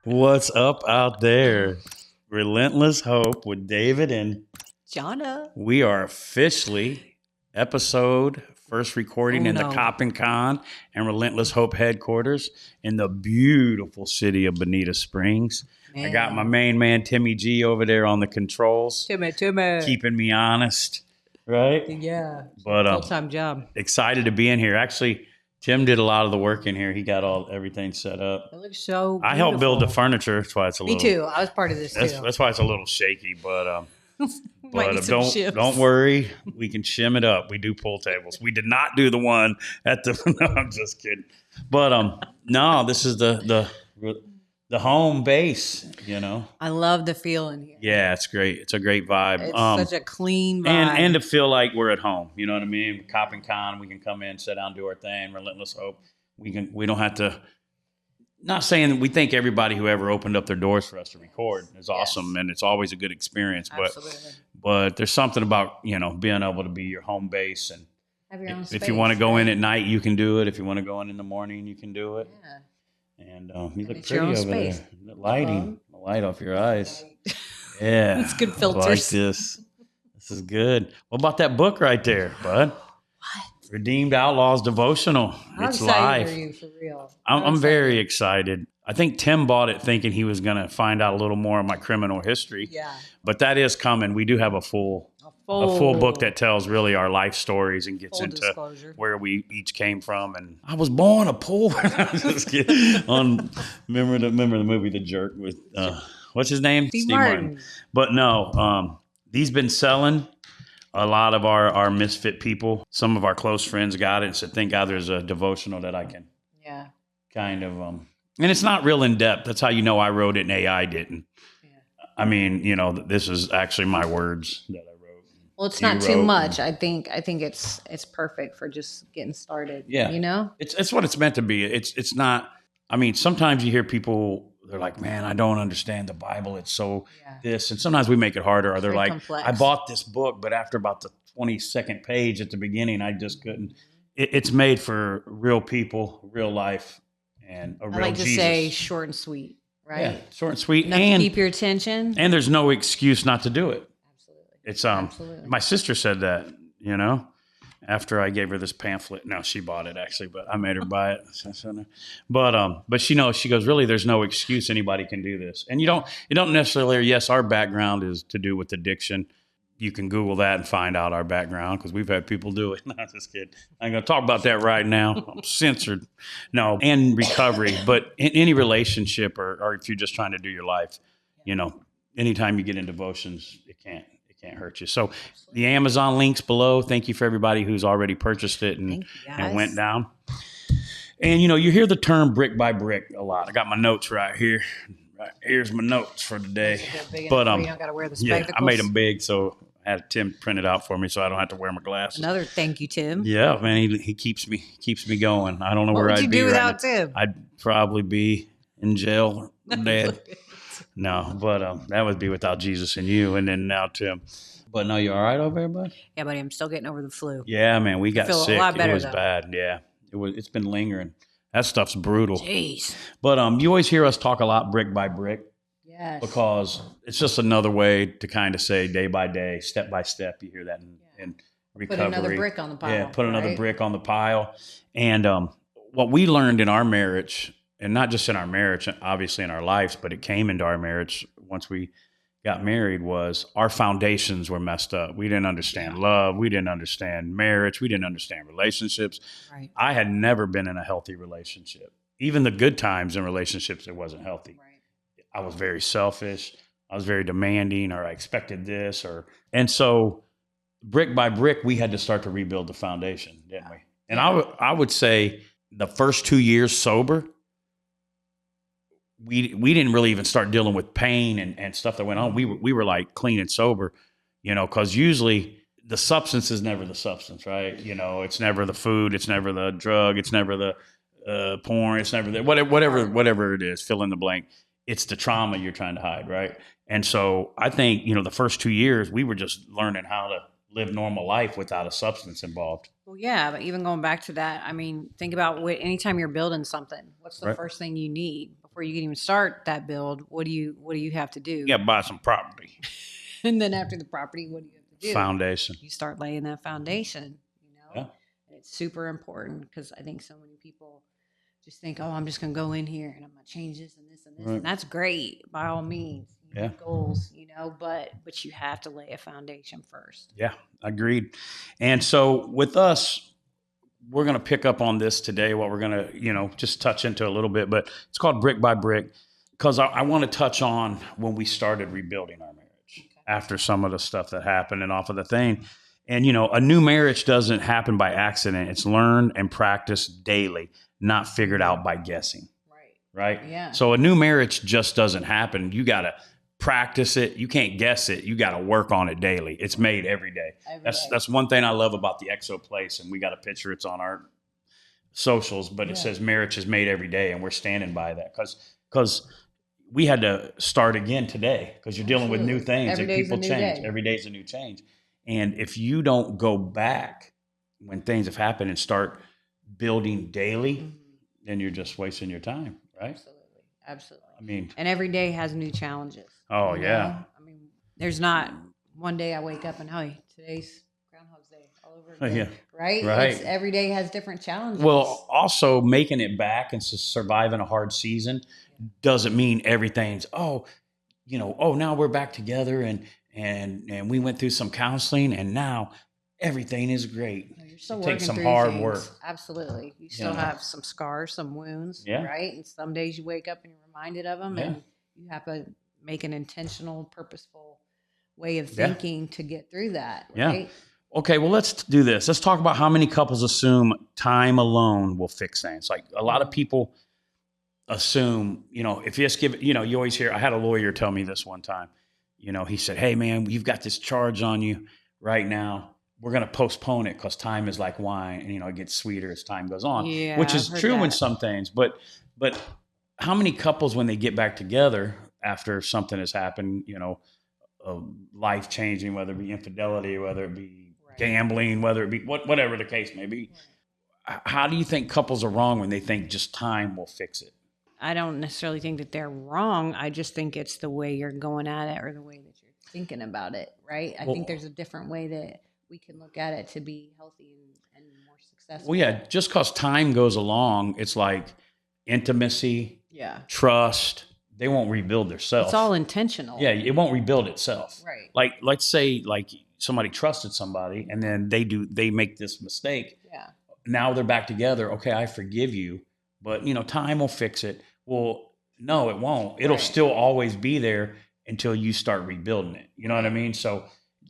What's up out there? Relentless Hope with David and Jahnna. We are officially episode first recording in the Coppin Con and Relentless Hope Headquarters in the beautiful city of Bonita Springs. Man. I got my main man, Timmy G, over there on the controls. Timmy. Keeping me honest, right? Yeah. But full-time job. Excited to be in here. Actually, Tim did a lot of the work in here. He got everything set up. It looks so beautiful. I helped build the furniture. That's why it's a little... Me too. I was part of this too. That's why it's a little shaky, but don't shims. worry. We can shim it up. We do pool tables. We did not do the one at the... No, I'm just kidding. But no, this is the home base, you know. I love the feel in here. Yeah, it's great. It's a great vibe. It's such a clean vibe. And to feel like we're at home, you know what I mean? Coppin Con, we can come in, sit down, do our thing. Relentless Hope. We don't have to... Not saying that we think everybody who ever opened up their doors for us to record is awesome, and it's always a good experience. But there's something about, you know, being able to be your home base, and have your own if you want to go in at night, you can do it. If you want to go in the morning, you can do it. Yeah. And you look pretty over there. The lighting, the light off your eyes. Yeah, it's good filters. I like this. This is good. What about that book right there, bud? What? Redeemed Outlaws Devotional. It's live. How excited are you for real? I'm very excited. I think Tim bought it thinking he was going to find out a little more of my criminal history. Yeah. But that is coming. We do have a full book that tells really our life stories and gets into disclosure. Where we each came from. And I was born a poor. Just kidding. Remember the movie The Jerk with what's his name? Steve Martin. But no, these been selling. A lot of our misfit people, some of our close friends got it and said, thank God there's a devotional that I can kind of, and it's not real in depth. That's how you know I wrote it and AI didn't. Yeah. I mean, you know, this is actually my words that I wrote. Well, it's not too much. I think it's perfect for just getting started. Yeah. You know? It's what it's meant to be. It's not, I mean, sometimes you hear people, they're like, man, I don't understand the Bible. It's so this. And sometimes we make it harder. Or they're like, complex. I bought this book, but after about the 22nd page at the beginning, I just couldn't. It's made for real people, real life, and a real Jesus. I like to say short and sweet, right? Yeah, short and sweet. Enough to keep your attention. And there's no excuse not to do it. Absolutely. It's Absolutely. My sister said that, you know. After I gave her this pamphlet, no, she bought it actually, but I made her buy it. But she knows, she goes, really, there's no excuse anybody can do this. And you don't necessarily, yes, our background is to do with addiction. You can Google that and find out our background because we've had people do it. No, I'm just kidding. I'm going to talk about that right now. I'm censored. No, and recovery, but in any relationship or if you're just trying to do your life, you know, anytime you get in devotions, it can't hurt you. So the Amazon links below. Thank you for everybody who's already purchased it and went down. And, you know, you hear the term brick by brick a lot. I got my notes right here. Right here's my notes for today. But you don't got to wear the spectacles. I made them big, so I had Tim print it out for me so I don't have to wear my glasses. Another thank you, Tim. Yeah, man, he keeps me going. I don't know where I'd be. What would you do without Tim? I'd probably be in jail or dead. No, but that would be without Jesus and you, and then now Tim. But no, you all right over there, bud? Yeah, buddy, I'm still getting over the flu. Yeah, man, we got sick. A lot better, it was bad. Yeah, it's been lingering. That stuff's brutal. Jeez. But you always hear us talk a lot brick by brick. Yes. Because it's just another way to kind of say day by day, step by step. You hear that in recovery. Put another brick on the pile. Yeah, put another brick on the pile. And what we learned in our marriage. And not just in our marriage, obviously in our lives, but it came into our marriage once we got married, was our foundations were messed up. We didn't understand love. We didn't understand marriage. We didn't understand relationships. Right. I had never been in a healthy relationship. Even the good times in relationships, it wasn't healthy. Right. I was very selfish. I was very demanding, or I expected this. And so brick by brick, we had to start to rebuild the foundation, didn't we? And I would say the first 2 years sober, we didn't really even start dealing with pain and stuff that went on. We were like clean and sober, you know, because usually the substance is never the substance, right? You know, it's never the food, it's never the drug, it's never the porn, it's never the whatever it is, fill in the blank. It's the trauma you're trying to hide, right? And so I think, you know, the first 2 years we were just learning how to live normal life without a substance involved. Well, yeah, but even going back to that, I mean, think about anytime you're building something, what's the first thing you need before before you can even start that build, what do you have to do? You got to buy some property. And then after the property, what do you have to do? Foundation. You start laying that foundation, Yeah. And it's super important because I think so many people just think, oh, I'm just going to go in here and I'm going to change this and this and this. Right. And that's great by all means. You have goals, but you have to lay a foundation first. Yeah, agreed. And so with us, we're going to pick up on this today, what we're going to, just touch into a little bit, but it's called Brick by Brick, because I want to touch on when we started rebuilding our marriage after some of the stuff that happened and off of the thing. And, a new marriage doesn't happen by accident. It's learned and practiced daily, not figured out by guessing. Right? Yeah. So a new marriage just doesn't happen. You got to practice it. You can't guess it. You got to work on it daily. It's made every day. That's one thing I love about the XO Place, and we got a picture. It's on our socials, but it says marriage is made every day, and we're standing by that because we had to start again today because you're dealing with new things and people change. Every day is a new change. And if you don't go back when things have happened and start building daily, then you're just wasting your time, right? Absolutely. I mean, and every day has new challenges. Oh, yeah. I mean, there's not one day I wake up and, today's Groundhog's Day all over again. Yeah. Right? Right. Every day has different challenges. Well, also making it back and surviving a hard season doesn't mean everything's, now we're back together and we went through some counseling and now everything is great. You're still it takes some through hard things. work. Absolutely. You still have some scars, some wounds, Yeah. right? And some days you wake up and you're reminded of them, Yeah. and you have to make an intentional, purposeful way of thinking to get through that, right? Yeah. Okay, well, let's do this. Let's talk about how many couples assume time alone will fix things. Like a lot of people assume, if you just give it, you always hear, I had a lawyer tell me this one time, he said, hey man, you've got this charge on you right now. We're going to postpone it because time is like wine and, it gets sweeter as time goes on, which is true in some things. But how many couples, when they get back together after something has happened, life changing, whether it be infidelity, whether it be gambling, whether it be whatever the case may be, how do you think couples are wrong when they think just time will fix it? I don't necessarily think that they're wrong. I just think it's the way you're going at it or the way that you're thinking about it, right? I think there's a different way that we can look at it to be healthy and more successful. Well, yeah, just because time goes along, it's like intimacy, trust, they won't rebuild themselves. It's all intentional. Yeah, it won't rebuild itself. Right. Like, let's say like somebody trusted somebody and then they make this mistake. Yeah. Now they're back together. Okay, I forgive you, but time will fix it. Well, no, it won't. It'll still always be there until you start rebuilding it. You know what I mean? So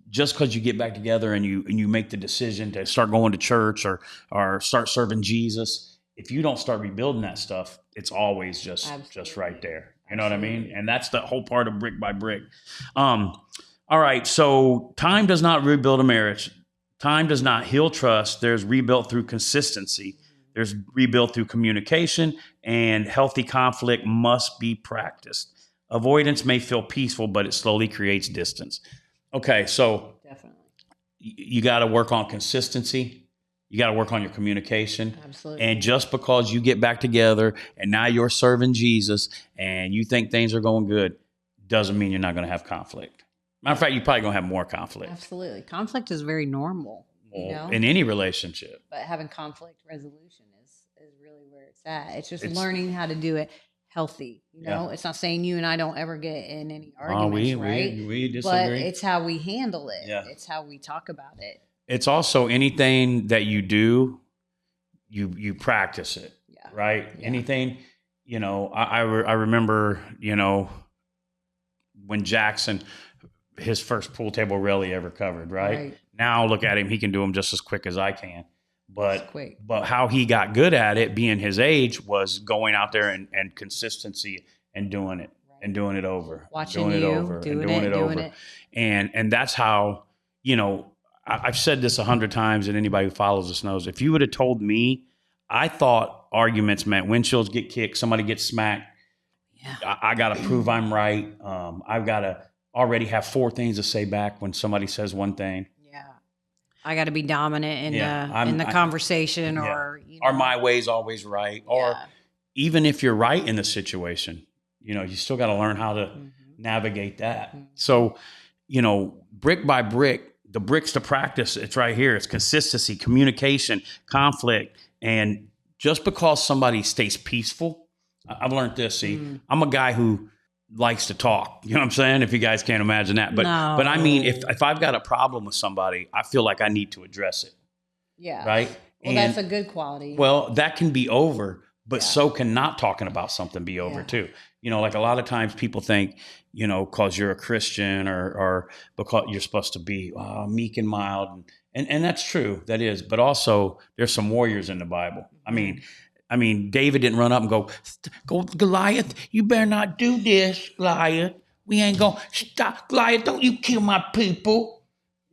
just because you get back together and you make the decision to start going to church or start serving Jesus, if you don't start rebuilding that stuff, it's always just right there. You know what I mean? And that's the whole part of brick by brick. All right. So time does not rebuild a marriage. Time does not heal trust. There's rebuilt through consistency. There's rebuilt through communication, and healthy conflict must be practiced. Avoidance may feel peaceful, but it slowly creates distance. Okay, so definitely you got to work on consistency. You got to work on your communication. Absolutely. And just because you get back together and now you're serving Jesus and you think things are going good, doesn't mean you're not going to have conflict. Matter of fact, you're probably going to have more conflict. Absolutely. Conflict is very normal. In any relationship. But having conflict resolution is really where it's at. It's just learning how to do it healthy. It's not saying you and I don't ever get in any arguments, right? We disagree. But it's how we handle it. Yeah. It's how we talk about it. It's also anything that you do, you practice it, right? Yeah. Anything, I remember, when Jackson, his first pool table rail he ever covered, right? Now look at him, he can do them just as quick as I can. But how he got good at it, being his age, was going out there and consistency and doing it and doing it over, watching doing you, it over, doing and doing it over. It. And that's how, I've said this 100 times, and anybody who follows us knows, if you would have told me, I thought arguments meant windshields get kicked, somebody gets smacked. Yeah. I got to prove I'm right. I've got to already have 4 things to say back when somebody says one thing. Yeah. I got to be dominant in the conversation, or my way's always right. Or even if you're right in the situation, you still got to learn how to navigate that. So, brick by brick, the bricks to practice, it's right here. It's consistency, communication, conflict. And just because somebody stays peaceful, I've learned this. See, I'm a guy who likes to talk. You know what I'm saying? If you guys can't imagine that. But I mean, if I've got a problem with somebody, I feel like I need to address it. Yeah. Right? Well, that's a good quality. Well, that can be over, but so can not talking about something be over too. Like a lot of times people think, because you're a Christian or because you're supposed to be meek and mild. And that's true. That is. But also there's some warriors in the Bible. I mean, David didn't run up and go, Goliath, you better not do this, Goliath. We ain't going to stop. Goliath, don't you kill my people.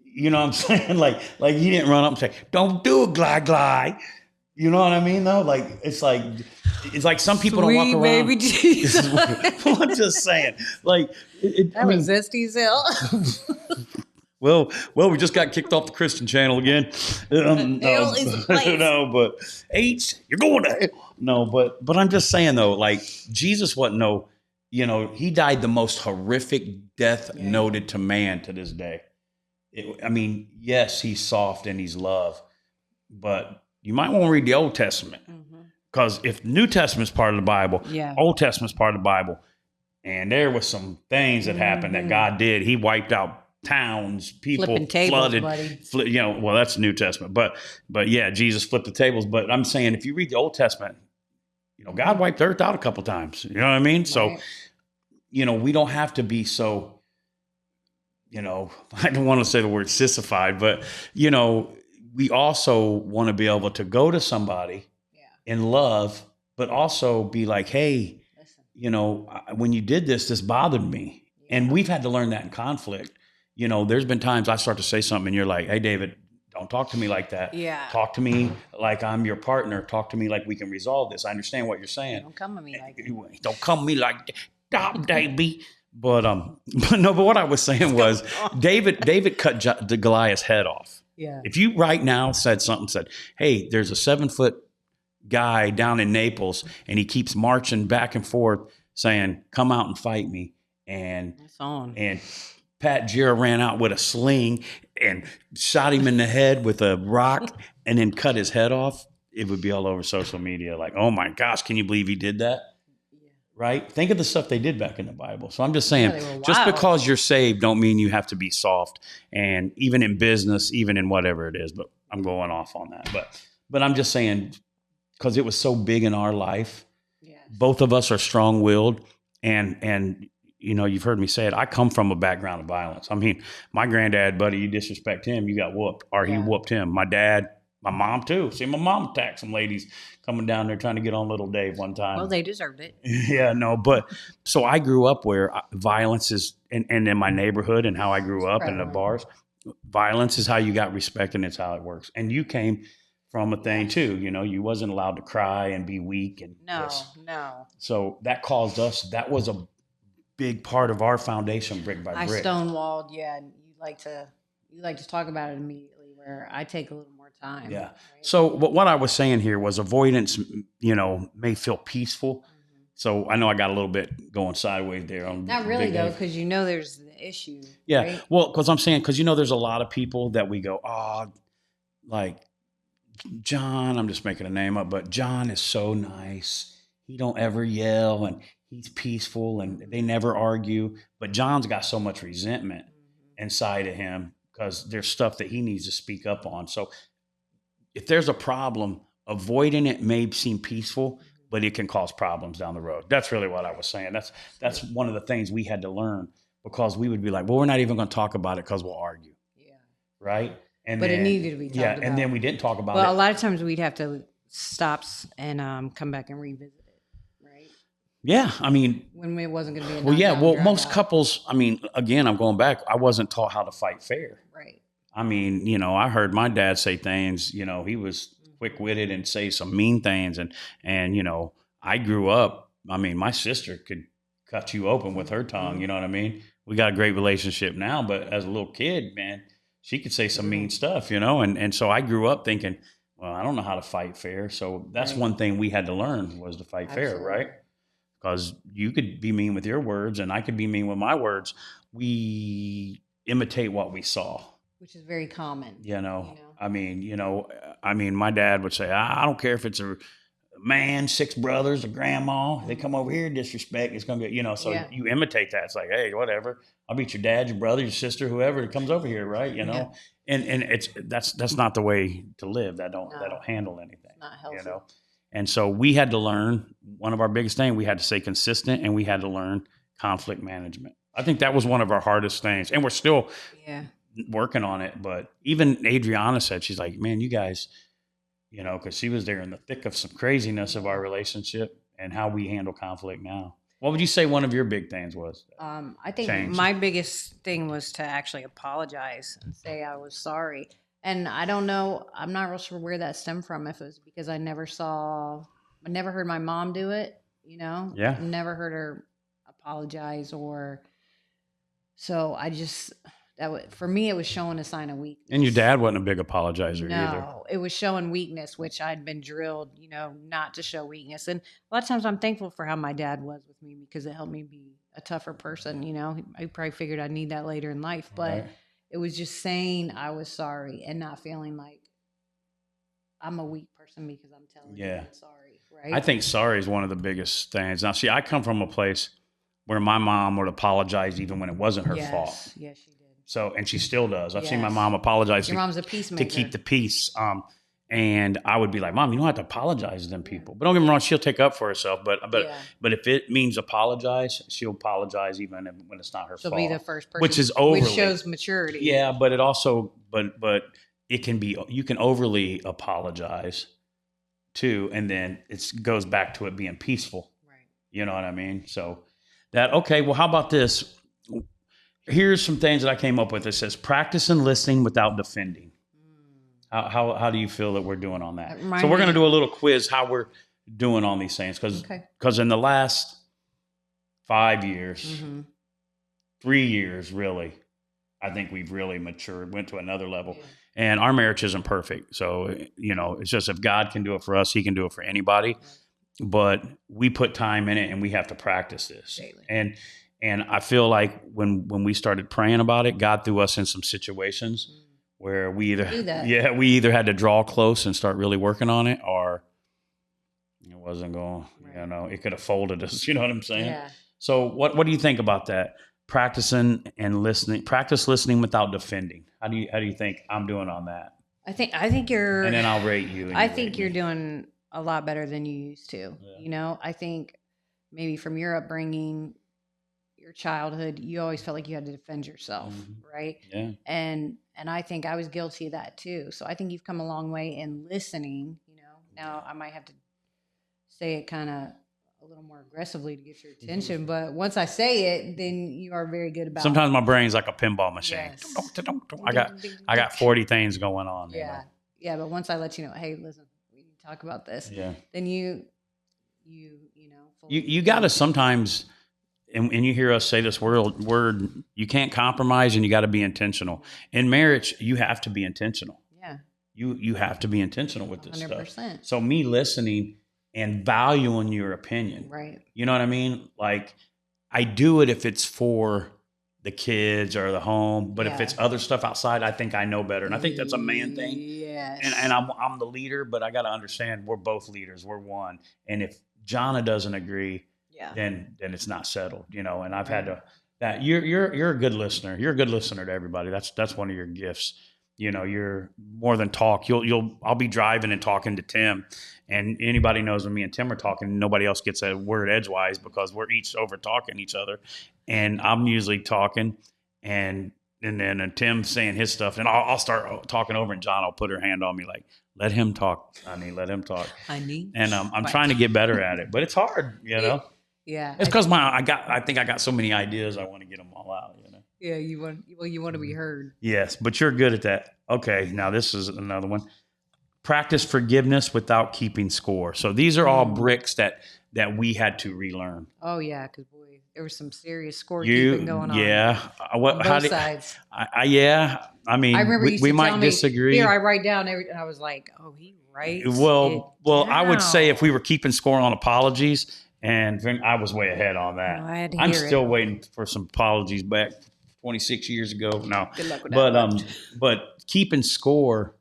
You know what I'm saying? Like he didn't run up and say, don't do it, Glide. You know what I mean, though? Like, it's like some people don't walk around. Baby Jesus. Well, I'm just saying. Like, resist Hill. Well, we just got kicked off the Christian channel again. Hell is a place. No, but H, you're going to hell. No, but I'm just saying though, like Jesus wasn't he died the most horrific death noted to man to this day. Yes, he's soft and he's love, but you might want to read the Old Testament because if New Testament's part of the Bible, Old Testament's part of the Bible, and there was some things that happened that God did. He wiped out towns, people, flipping tables, flooded. Well, that's New Testament, but yeah, Jesus flipped the tables. But I'm saying if you read the Old Testament, God wiped the earth out a couple times. You know what I mean? Right. So, we don't have to be so, I don't want to say the word sissified, but we also want to be able to go to somebody in love, but also be like, hey, when you did this bothered me. Yeah. And we've had to learn that in conflict. There's been times I start to say something and you're like, hey, David, don't talk to me like that. Yeah. Talk to me like I'm your partner. Talk to me like we can resolve this. I understand what you're saying. Don't come to me like that. Don't come to me like that. Stop, Davey. But what I was saying was David cut the Goliath's head off. Yeah. If you right now said, hey, there's a 7-foot guy down in Naples and he keeps marching back and forth saying, come out and fight me. And Pat Gira ran out with a sling and shot him in the head with a rock and then cut his head off. It would be all over social media. Like, oh my gosh, can you believe he did that? Yeah. Right? Think of the stuff they did back in the Bible. So I'm just saying, just because you're saved don't mean you have to be soft. And even in business, even in whatever it is, but I'm going off on that. But I'm just saying, because it was so big in our life, both of us are strong-willed and you've heard me say it. I come from a background of violence. My granddad, buddy, you disrespect him, you got whooped, or he whooped him. My dad, my mom too. See, my mom attacked some ladies coming down there trying to get on little Dave one time. Well, they deserved it. Yeah, no, but so I grew up where violence is, and in my neighborhood and how I grew up in the bars, violence is how you got respect and it's how it works. And you came from a thing too, you wasn't allowed to cry and be weak and no. So that caused us. That was a big part of our foundation, brick by brick. I stonewalled, and you like to talk about it immediately. Where I take a little more time. Yeah. Right? So, but what I was saying here was avoidance. May feel peaceful. Mm-hmm. So I know I got a little bit going sideways there. Not really though, because there's the issue. Yeah. Right? Well, because I'm saying there's a lot of people that we go, like John. I'm just making a name up, but John is so nice. He don't ever yell and he's peaceful and they never argue. But John's got so much resentment inside of him because there's stuff that he needs to speak up on. So if there's a problem, avoiding it may seem peaceful, but it can cause problems down the road. That's really what I was saying. That's one of the things we had to learn, because we would be like, well, we're not even going to talk about it because we'll argue. Yeah. Right? But it needed to be talked about. And then we didn't talk about it. Well, a lot of times we'd have to stop and come back and revisit it. Yeah, when it wasn't going to be. Most couples. Again, I'm going back. I wasn't taught how to fight fair. Right. I heard my dad say things. He was quick-witted and say some mean things, and I grew up. My sister could cut you open with her tongue. You know what I mean? We got a great relationship now, but as a little kid, man, she could say some mean stuff. And so I grew up thinking, well, I don't know how to fight fair. So that's Right. one thing we had to learn was to fight fair, Absolutely. right? Because you could be mean with your words and I could be mean with my words. We imitate what we saw. Which is very common. You know, You know? I mean, my dad would say, I don't care if it's a man, 6 brothers, a grandma, they come over here, disrespect, it's going to get, so Yeah. you imitate that. It's like, hey, whatever. I'll beat your dad, your brother, your sister, whoever that comes over here, right? Yeah. And that's not the way to live. That don't handle anything. It's not healthy. And so we had to learn, one of our biggest things, we had to stay consistent and we had to learn conflict management. I think that was one of our hardest things. And we're still working on it. But even Adriana said, she's like, man, you guys, because she was there in the thick of some craziness of our relationship and how we handle conflict now. What would you say one of your big things was? I think Change. my biggest thing was to actually apologize and say I was sorry. And I don't know, I'm not real sure where that stemmed from. If it was because I never heard my mom do it, Yeah. I never heard her apologize so I just, for me, it was showing a sign of weakness. And your dad wasn't a big apologizer either. No, it was showing weakness, which I'd been drilled, not to show weakness. And a lot of times I'm thankful for how my dad was with me because it helped me be a tougher person. He probably figured I'd need that later in life, but Right. it was just saying I was sorry and not feeling like I'm a weak person because I'm telling you I'm sorry. Right. I think sorry is one of the biggest things. Now, see, I come from a place where my mom would apologize even when it wasn't her fault. Yes, she did. So, and she still does. I've seen my Yes. mom apologize Your mom's a peacemaker. to keep the peace. And I would be like, Mom, you don't have to apologize to them people. But don't get me wrong, she'll take up for herself. But if it means apologize, she'll apologize even when it's not her fault. She'll be the first person, which is overly. Which shows maturity. Yeah, but it also, but it can be, you can overly apologize too, and then it goes back to it being peaceful. Right. You know what I mean? So okay, well, how about this? Here's some things that I came up with. It says practice and listening without defending. How do you feel that we're doing on that? So we're going to do a little quiz how we're doing on these things because in the last 5 years, 3 years really, I think we've really matured, went to another level. And our marriage isn't perfect. So, it's just if God can do it for us, he can do it for anybody. But we put time in it and we have to practice this. Daily. And I feel like when we started praying about it, God threw us in some situations where we either had to draw close and start really working on it, or it wasn't going, it could have folded us. You know what I'm saying? Yeah. So what do you think about that? Practicing and listening, practice listening without defending. How do you think I'm doing on that? I think you're, and then I'll rate you. I think you're doing a lot better than you used to. Yeah. I think maybe from your upbringing, your childhood, you always felt like you had to defend yourself, right? Yeah. And I think I was guilty of that too. So I think you've come a long way in listening. Now I might have to say it kind of a little more aggressively to get your attention, but once I say it, then you are very good about. Sometimes my brain's like a pinball machine. Yes. I got 40 things going on. Yeah, yeah. But once I let you know, hey, listen, we need to talk about this. Yeah. Then you got to sometimes. And you hear us say this word, you can't compromise and you got to be intentional. In marriage, you have to be intentional. Yeah. You have to be intentional with this 100%. Stuff. So me listening and valuing your opinion. Right. You know what I mean? Like I do it if it's for the kids or the home, but if it's other stuff outside, I think I know better. And I think that's a man thing. Yes. And I'm the leader, but I got to understand we're both leaders. We're one. And if Jahnna doesn't agree, then it's not settled, and I've had to, that you're a good listener. You're a good listener to everybody. That's one of your gifts. You're more than talk. I'll be driving and talking to Tim, and anybody knows when me and Tim are talking, nobody else gets a word edgewise because we're each over talking each other. And I'm usually talking and then Tim saying his stuff, and I'll start talking over, and John will put her hand on me like, let him talk. Let him talk. And I'm trying to get better at it, but it's hard, Yeah, it's because I think I got so many ideas. I want to get them all out. Yeah, you want to be heard. Yes, but you're good at that. Okay, now this is another one. Practice forgiveness without keeping score. So these are all bricks that we had to relearn. Oh yeah, because boy, there was some serious scorekeeping going on. Yeah. On both sides. Yeah. I mean, I remember you we used to tell might me, disagree. here, I write down everything. And I was like, oh, he writes Well, it I would say if we down. were keeping score on apologies, and then I was way ahead on that. Oh, I had to I'm hear still it. waiting for some apologies back 26 years ago. No, Good luck with that one. but keeping score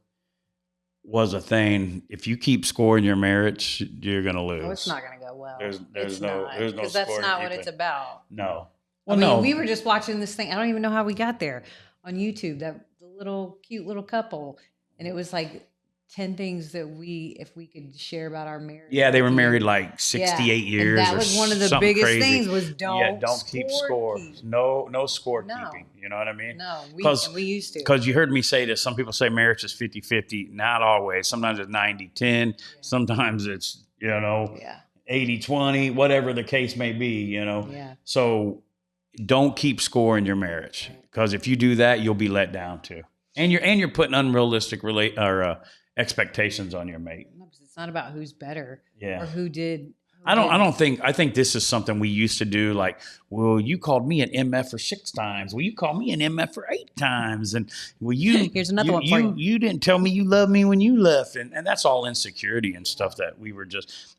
was a thing. If you keep score in your marriage, you're gonna lose. Oh, it's not going to go well. There's no because that's not what it's about. No. Well, I mean, we were just watching this thing. I don't even know how we got there on YouTube. The little cute little couple, and it was like 10 things that if we could share about our marriage. Yeah, they were married like 68 years. And that was one of the biggest things was don't keep score. No scorekeeping. You know what I mean? No, we used to. Because you heard me say this. Some people say marriage is 50-50. Not always. Sometimes it's 90-10. Yeah. Sometimes it's, 80-20, whatever the case may be, Yeah. So don't keep score in your marriage. Because if you do that, you'll be let down too. And you're putting unrealistic expectations on your mate. No, because it's not about who's better or who did. I think this is something we used to do. Like, well, you called me an MF for 6 times. Well, you called me an MF for 8 times. And well, here's another one for you. You didn't tell me you loved me when you left. And that's all insecurity and stuff that we were just,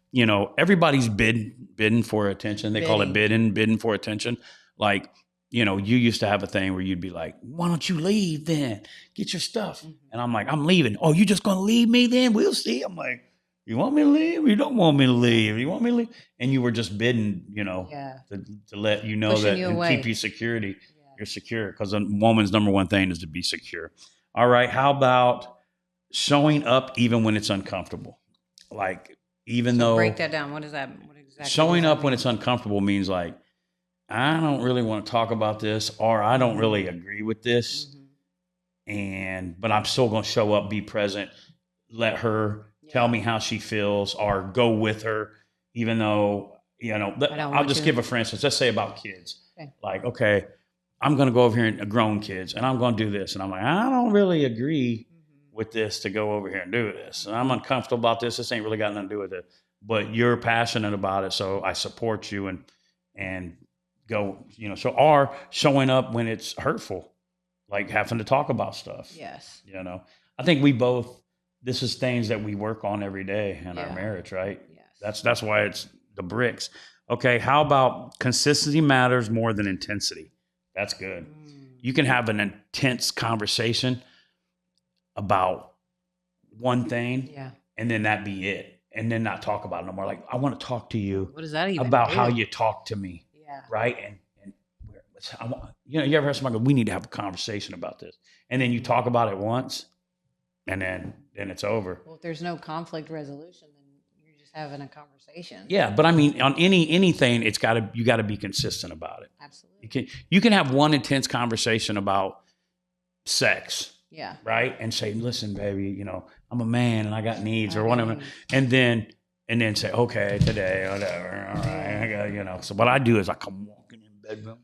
everybody's bidding for attention. They call it bidding for attention. Like, you used to have a thing where you'd be like, why don't you leave then? Get your stuff. Mm-hmm. And I'm like, I'm leaving. Oh, you just going to leave me then? We'll see. I'm like, you want me to leave? You don't want me to leave. You want me to leave? And you were just bidding, to let you know pushing that you and away. keep you security. Yeah. You're secure because a woman's number one thing is to be secure. All right. How about showing up even when it's uncomfortable? Like, though. Break that down. What is that? What exactly? Showing up when it's uncomfortable means like, I don't really want to talk about this, or I don't really agree with this. Mm-hmm. But I'm still going to show up, be present, let her tell me how she feels, or go with her, even though, I'll just give a for instance, let's say about kids. Okay. Like, okay, I'm going to go over here and grown kids and I'm going to do this. And I'm like, I don't really agree with this to go over here and do this. And I'm uncomfortable about this. This ain't really got nothing to do with it, but you're passionate about it. So I support you and go, so are showing up when it's hurtful, like having to talk about stuff. Yes. I think this is things that we work on every day in our marriage, right? Yes. That's why it's the bricks. Okay. How about consistency matters more than intensity? That's good. You can have an intense conversation about one thing and then that be it. And then not talk about it no more. Like, I want to talk to you what does that even about do? how you talk to me. Yeah. Right. And you ever heard somebody go, we need to have a conversation about this. And then you talk about it once and then it's over. Well, if there's no conflict resolution, then you're just having a conversation. Yeah. But I mean, on anything, you got to be consistent about it. Absolutely. You can have one intense conversation about sex. Yeah. Right. And say, listen, baby, I'm a man and I got needs or whatever. And then say, okay, today, whatever. All right. I got, So what I do is I come walking in the bedroom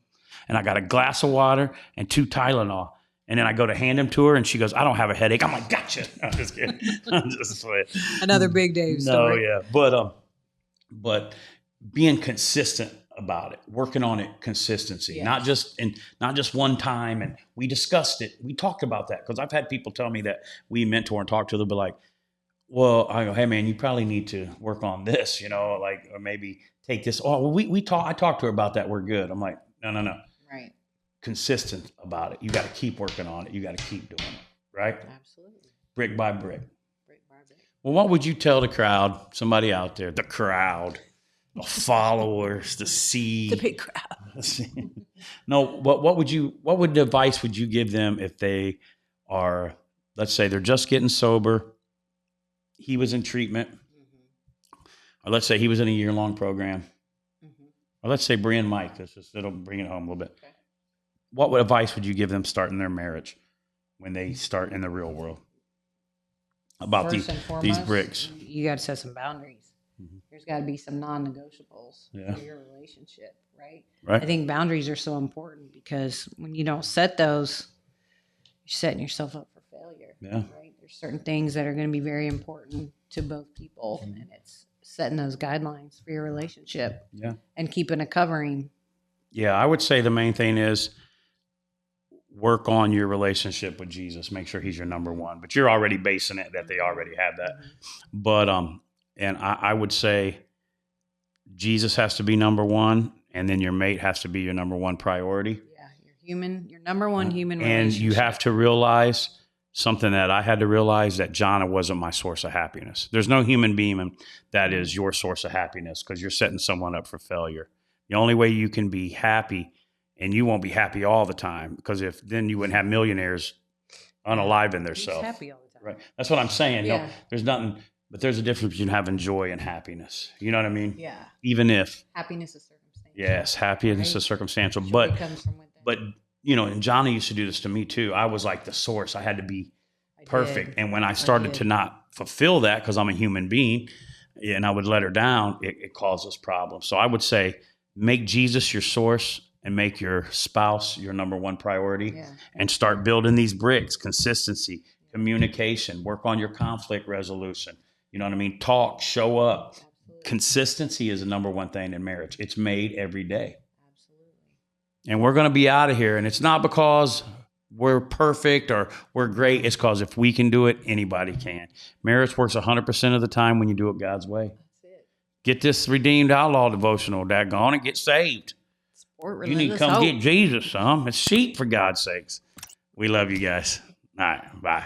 and I got a glass of water and 2 Tylenol. And then I go to hand them to her and she goes, I don't have a headache. I'm like, gotcha. I'm just kidding. I'm just playing. Another big Dave story. No, yeah. But being consistent about it, working on it, consistency, not just one time. And we discussed it. We talked about that because I've had people tell me that we mentor and talk to them, but like, well, I go, hey man, you probably need to work on this, or maybe take this. Oh, well, I talked to her about that. We're good. I'm like, no. Right. Consistent about it. You got to keep working on it. You got to keep doing it. Right. Absolutely. Brick by brick. Well, what would you tell the crowd, somebody out there, the crowd, the followers, the big crowd? No, what advice would you give them if they are, let's say they're just getting sober, he was in treatment, or let's say he was in a year-long program, or let's say Brie and Mike, it'll bring it home a little bit. Okay. What advice would you give them starting their marriage when they start in the real world? About these bricks. You got to set some boundaries. There's got to be some non-negotiables for your relationship, right? I think boundaries are so important because when you don't set those, you're setting yourself up for failure. Yeah. Right? There's certain things that are going to be very important to both people, and it's setting those guidelines for your relationship. Yeah. And keeping a covering Yeah, I would say the main thing is work on your relationship with Jesus. Make sure he's your number one. But you're already basing it that they already have that. But and I would say Jesus has to be number one, and then your mate has to be your number one priority. Yeah, your number one human And relationship. you have to realize something that I had to realize, that Jahnna wasn't my source of happiness. There's no human being that is your source of happiness, because you're setting someone up for failure. The only way you can be happy, and you won't be happy all the time, because if then you wouldn't have millionaires unaliving themselves. Happy all the time. Right. That's what I'm saying. Yeah. No, there's nothing, but there's a difference between having joy and happiness. You know what I mean? Yeah. Even if Happiness is circumstantial. yes, happiness is circumstantial, Joy comes from within. but you know, and Jahnna used to do this to me too. I was like the source. I had to be perfect. And when I started to not fulfill that, because I'm a human being, and I would let her down, it causes problems. So I would say, make Jesus your source and make your spouse your number one priority, and start building these bricks: consistency, communication, work on your conflict resolution. You know what I mean? Talk, show up. Absolutely. Consistency is the number one thing in marriage. It's made every day. Absolutely. And we're going to be out of here. And it's not because we're perfect or we're great. It's because if we can do it, anybody can. Marriage works 100% of the time when you do it God's way. That's it. Get this Redeemed Outlaw devotional, daggone it, get saved. Support you need to come get Jesus, son. It's cheap, for God's sakes. We love you guys. All right, bye.